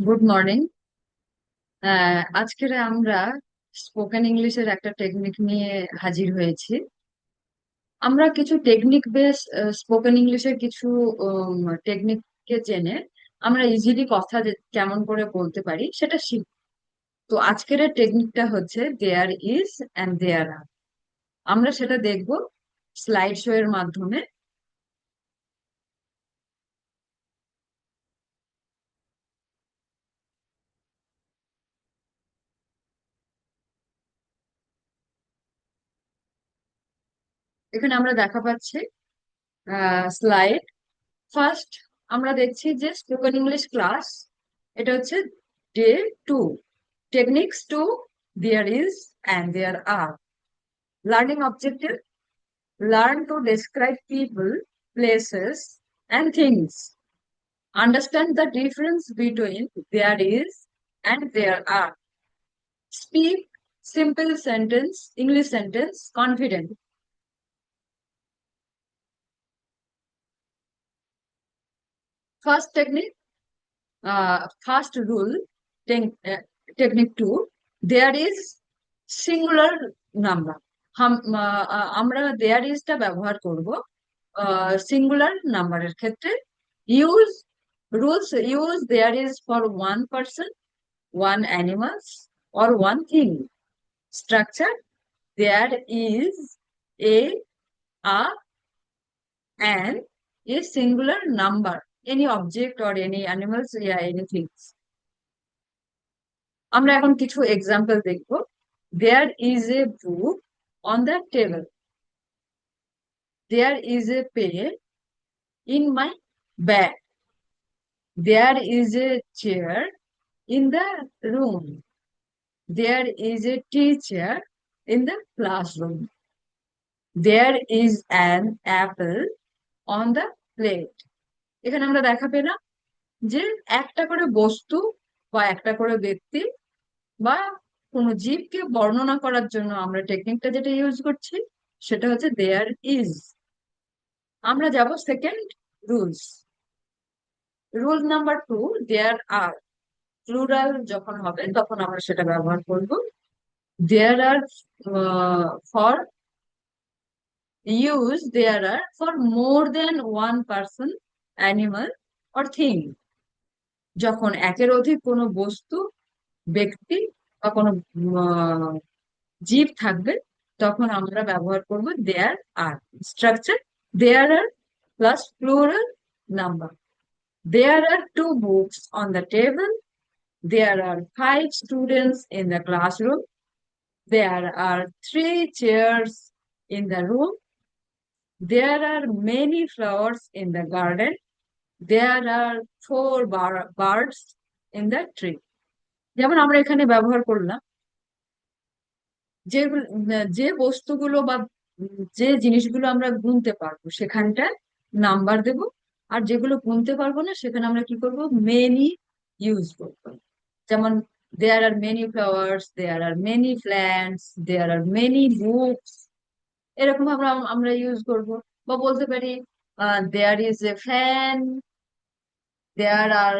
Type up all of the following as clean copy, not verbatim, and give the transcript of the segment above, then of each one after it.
Good morning. আজকের আমরা spoken ইংলিশের একটা টেকনিক নিয়ে হাজির হয়েছি। আমরা কিছু টেকনিক বেস স্পোকেন ইংলিশের কিছু টেকনিককে জেনে আমরা ইজিলি কথা কেমন করে বলতে পারি সেটা শিখ। তো আজকের টেকনিকটা হচ্ছে দেয়ার ইজ অ্যান্ড দেয়ার আর। আমরা সেটা দেখব স্লাইড শো এর মাধ্যমে। এখানে আমরা দেখা পাচ্ছি স্লাইড। ফার্স্ট আমরা দেখছি যে স্পোকেন ইংলিশ ক্লাস, এটা হচ্ছে day 2, techniques to there is and there are. Learning objective: learn to describe people, places and things. Understand the difference between there is and there are. Speak simple sentence, English sentence confident. First technique, first rule, technique 2, there is singular number. আমরা there ইজটা ব্যবহার করব singular নাম্বারের ক্ষেত্রে। Use rules: use there is for one person, one animals or one thing. Structure: there is A, a, and a singular number, any object or any animals, yeah, anything. আমরা এখন কিছু example দেখব। There is a book on the table. There is a pen in my bag. There is a chair in the room. There is a teacher in the classroom. There is an apple on the plate. এখানে আমরা দেখা পেলাম যে একটা করে বস্তু বা একটা করে ব্যক্তি বা কোনো জীবকে বর্ণনা করার জন্য আমরা টেকনিকটা যেটা ইউজ করছি সেটা হচ্ছে দেয়ার ইজ। আমরা যাব second rules. Rule number 2, there are. Plural যখন হবে তখন আমরা সেটা ব্যবহার করব। There are for use, there are for more than one person, animal or thing. যখন একের অধিক কোনো বস্তু, ব্যক্তি বা কোনো আহ, জীব থাকবে তখন আমরা ব্যবহার করব there are. Structure: there are plus plural number. There are 2 books on the table. There are 5 students in the classroom. There are 3 chairs in the room. There are many flowers in the garden. There are 4 birds in the tree. যেমন আমরা এখানে ব্যবহার করলাম যে যে বস্তুগুলো বা যে জিনিসগুলো আমরা গুনতে পারবো সেখানটা নাম্বার দেব, আর যেগুলো গুনতে পারবো না সেখানে আমরা কি করব, মেনি ইউজ করবো। যেমন there are many flowers, there are many plants, there are many books, এরকম আমরা আমরা ইউজ করব। বা বলতে পারি there is a fan, there are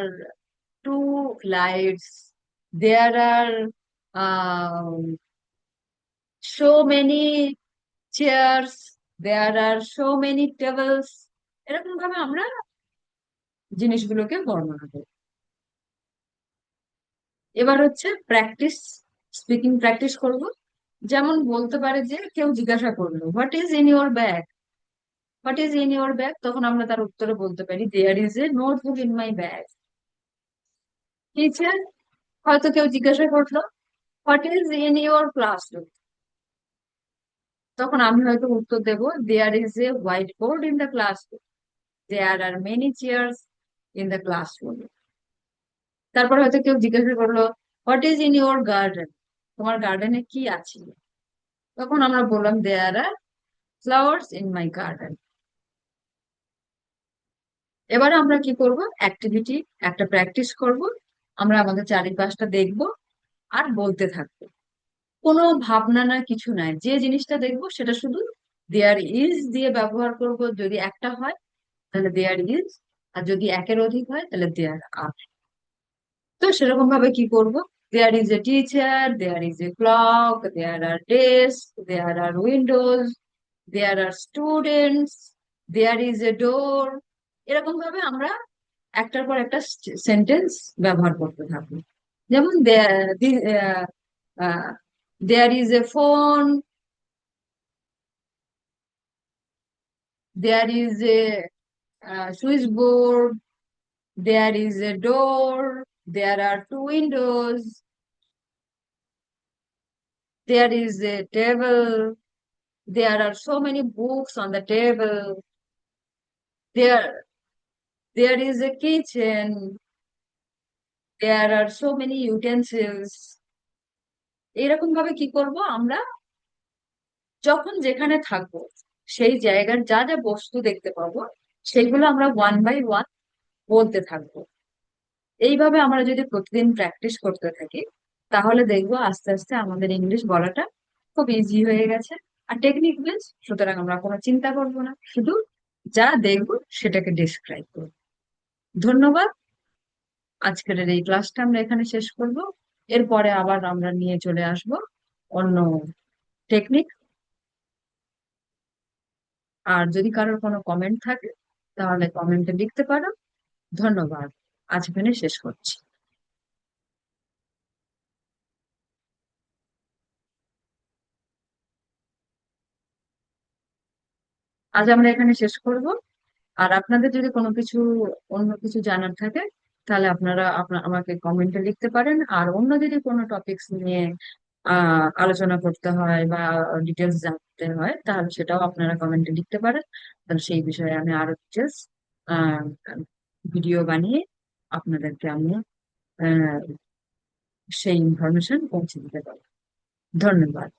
2 lights, there are so many chairs, there are so many tables। এরকম ভাবে আমরা জিনিসগুলোকে বর্ণনা করি। এবার হচ্ছে প্র্যাকটিস, স্পিকিং প্র্যাকটিস করব। যেমন বলতে পারে যে কেউ জিজ্ঞাসা করলো what is in your bag, what is in your bag, তখন আমরা তার উত্তরে বলতে পারি there is a notebook in my bag. Teacher, হয়তো কেউ জিজ্ঞাসা করলো what is in your classroom, তখন আমি হয়তো উত্তর দেবো there is a white board in the classroom. There are many chairs in the classroom. তারপর হয়তো কেউ জিজ্ঞাসা করলো what is in your garden, তোমার গার্ডেনে কি আছে, তখন আমরা বললাম there are flowers in my garden. এবার আমরা কি করব, অ্যাক্টিভিটি একটা প্র্যাকটিস করব। আমরা আমাদের চারিপাশটা দেখব আর বলতে থাকবো। কোনো ভাবনা না, কিছু নাই, যে জিনিসটা দেখবো সেটা শুধু দেয়ার ইজ দিয়ে ব্যবহার করব। যদি একটা হয় তাহলে দেয়ার ইজ, আর যদি একের অধিক হয় তাহলে দেয়ার আর। তো সেরকম ভাবে কি করব? There is a teacher, there is a clock, there are desk, there are windows, there are students, there is a door. এরকম ভাবে আমরা একটার পর একটা সেন্টেন্স ব্যবহার করতে থাকবো। যেমন there is a phone, there is a switch board, there is a door, there are two windows, there is a table, there are so many books on the table, there is a kitchen, there are so many utensils। এরকম ভাবে কি করব আমরা? যখন যেখানে থাকবো সেই জায়গার যা যা বস্তু দেখতে পাবো সেগুলো আমরা ওয়ান বাই ওয়ান বলতে থাকবো। এইভাবে আমরা যদি প্রতিদিন প্র্যাকটিস করতে থাকি তাহলে দেখবো আস্তে আস্তে আমাদের ইংলিশ বলাটা খুব ইজি হয়ে গেছে। আর টেকনিক বেস, সুতরাং আমরা কোনো চিন্তা করবো না, শুধু যা দেখবো সেটাকে ডিসক্রাইব করবো। ধন্যবাদ। আজকের এই ক্লাসটা আমরা এখানে শেষ করব। এরপরে আবার আমরা নিয়ে চলে আসব অন্য টেকনিক। আর যদি কারোর কোনো কমেন্ট থাকে তাহলে কমেন্টে লিখতে পারো। ধন্যবাদ। আজ এখানে শেষ করছি। আজ আমরা এখানে শেষ করব। আর আপনাদের যদি কোনো কিছু অন্য কিছু জানার থাকে তাহলে আপনারা আমাকে কমেন্টে লিখতে পারেন। আর অন্য যদি কোনো টপিকস নিয়ে আলোচনা করতে হয় বা ডিটেলস জানতে হয় তাহলে সেটাও আপনারা কমেন্টে লিখতে পারেন। তাহলে সেই বিষয়ে আমি আরো ডিটেলস ভিডিও বানিয়ে আপনাদেরকে আমি আহ, সেই ইনফরমেশন পৌঁছে দিতে পারবো। ধন্যবাদ।